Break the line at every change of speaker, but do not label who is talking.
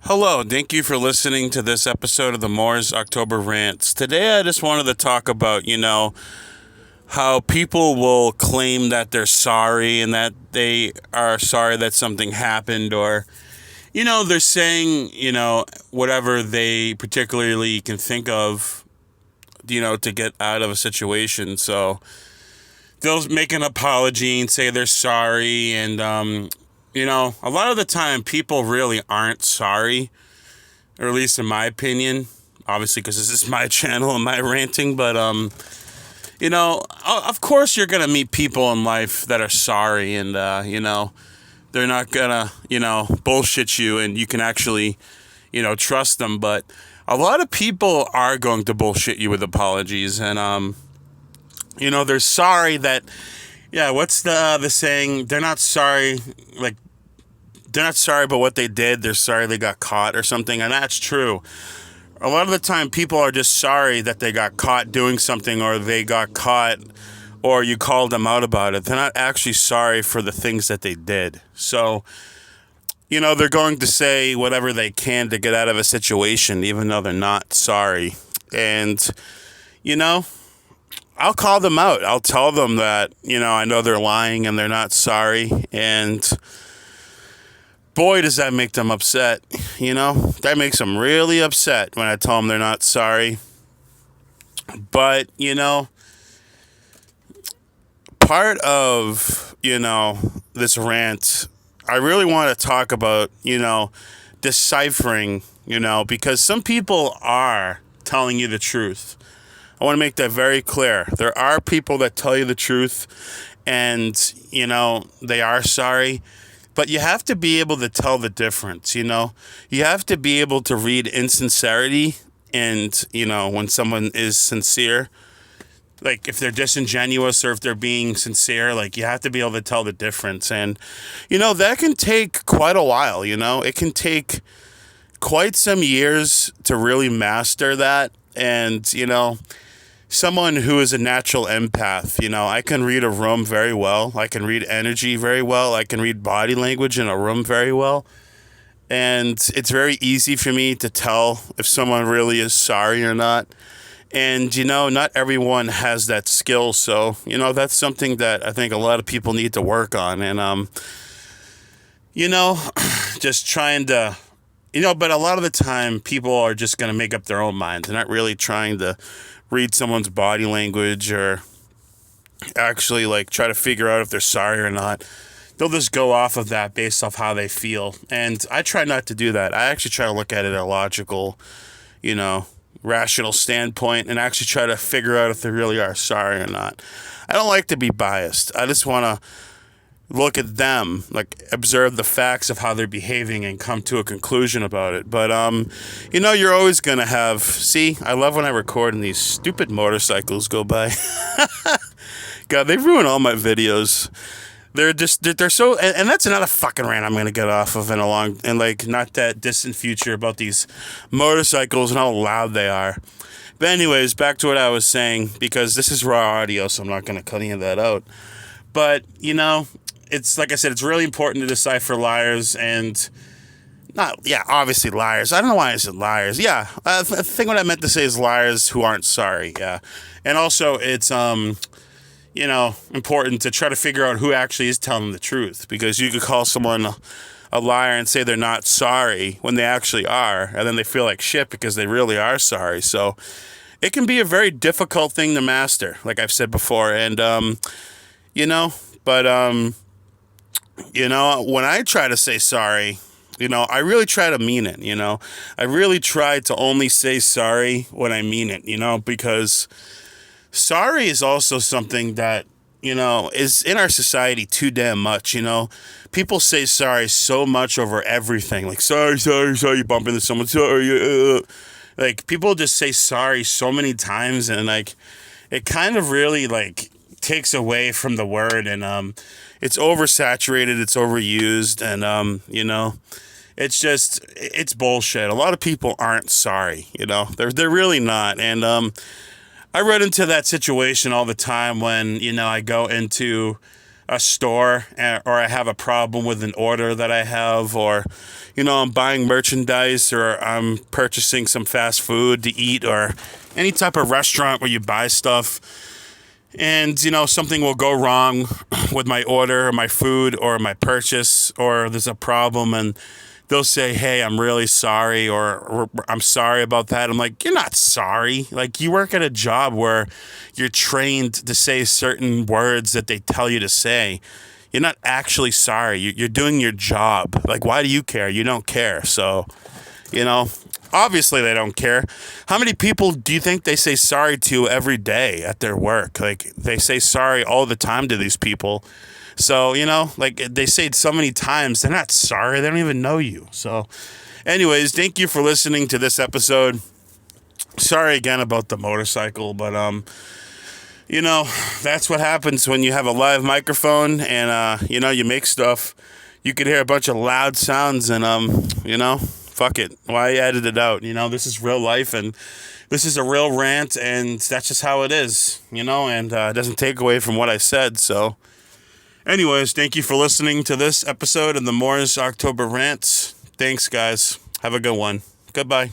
Hello, thank you for listening to this episode of the Moore's October Rants. Today I just wanted to talk about, how people will claim that they're sorry and that they are sorry that something happened, or, they're saying, whatever they particularly can think of, to get out of a situation. So they'll make an apology and say they're sorry. And, a lot of the time people really aren't sorry, or at least in my opinion, obviously, because this is my channel and my ranting. But, of course you're going to meet people in life that are sorry, and, they're not going to, bullshit you, and you can actually, trust them. But a lot of people are going to bullshit you with apologies. And, they're sorry that, yeah, what's the saying? They're not sorry, like, they're not sorry about what they did. They're sorry they got caught or something. And that's true. A lot of the time, people are just sorry that they got caught doing something, or they got caught, or you called them out about it. They're not actually sorry for the things that they did. So, they're going to say whatever they can to get out of a situation, even though they're not sorry. And, I'll call them out. I'll tell them that, I know they're lying and they're not sorry. And boy, does that make them upset. That makes them really upset when I tell them they're not sorry. But, part of, this rant, I really want to talk about, deciphering, because some people are telling you the truth. I want to make that very clear. There are people that tell you the truth and, they are sorry. But you have to be able to tell the difference, You have to be able to read insincerity and, when someone is sincere. Like, if they're disingenuous or if they're being sincere, like, you have to be able to tell the difference. And, that can take quite a while, It can take quite some years to really master that. And, someone who is a natural empath, I can read a room very well. I can read energy very well. I can read body language in a room very well. And it's very easy for me to tell if someone really is sorry or not. And, not everyone has that skill. So, that's something that I think a lot of people need to work on. And, just trying to, but a lot of the time people are just going to make up their own minds. They're not really trying to read someone's body language or actually try to figure out if they're sorry or not. They'll just go off of that based off how they feel. And I try not to do that. I actually try to look at it at a logical, rational standpoint and actually try to figure out if they really are sorry or not. I don't like to be biased. I just want to look at them, observe the facts of how they're behaving and come to a conclusion about it. But, you're always going to have, see, I love when I record and these stupid motorcycles go by. God, they ruin all my videos. They're so, and that's another fucking rant I'm going to get off of in not that distant future about these motorcycles and how loud they are. But anyways, back to what I was saying, because this is raw audio, so I'm not going to cut any of that out. But, it's like I said, it's really important to decipher liars and obviously liars. I don't know why I said liars. Yeah, I think what I meant to say is liars who aren't sorry. Yeah, and also it's important to try to figure out who actually is telling the truth, because you could call someone a liar and say they're not sorry when they actually are, and then they feel like shit because they really are sorry. So it can be a very difficult thing to master, like I've said before, and when I try to say sorry, I really try to mean it, I really try to only say sorry when I mean it, because sorry is also something that, is in our society too damn much, People say sorry so much over everything, like, sorry, you bump into someone, sorry, people just say sorry so many times, and, it kind of really, takes away from the word, and, it's oversaturated, it's overused, and, it's bullshit. A lot of people aren't sorry, they're really not. And, I run into that situation all the time when, I go into a store, or I have a problem with an order that I have, or, I'm buying merchandise, or I'm purchasing some fast food to eat, or any type of restaurant where you buy stuff, and, something will go wrong with my order or my food or my purchase, or there's a problem, and they'll say, hey, I'm really sorry, or I'm sorry about that. I'm like, you're not sorry. Like, you work at a job where you're trained to say certain words that they tell you to say. You're not actually sorry. You're doing your job. Like, why do you care? You don't care. So, obviously they don't care. How many people do you think they say sorry to every day at their work? Like, they say sorry all the time to these people. So, like they say it so many times, they're not sorry. They don't even know you. So, anyways, thank you for listening to this episode. Sorry again about the motorcycle, but, that's what happens when you have a live microphone and, you make stuff. You could hear a bunch of loud sounds and, fuck it. Why edit it out? This is real life and this is a real rant and that's just how it is, and it doesn't take away from what I said. So, anyways, thank you for listening to this episode of the Moore's October Rants. Thanks, guys. Have a good one. Goodbye.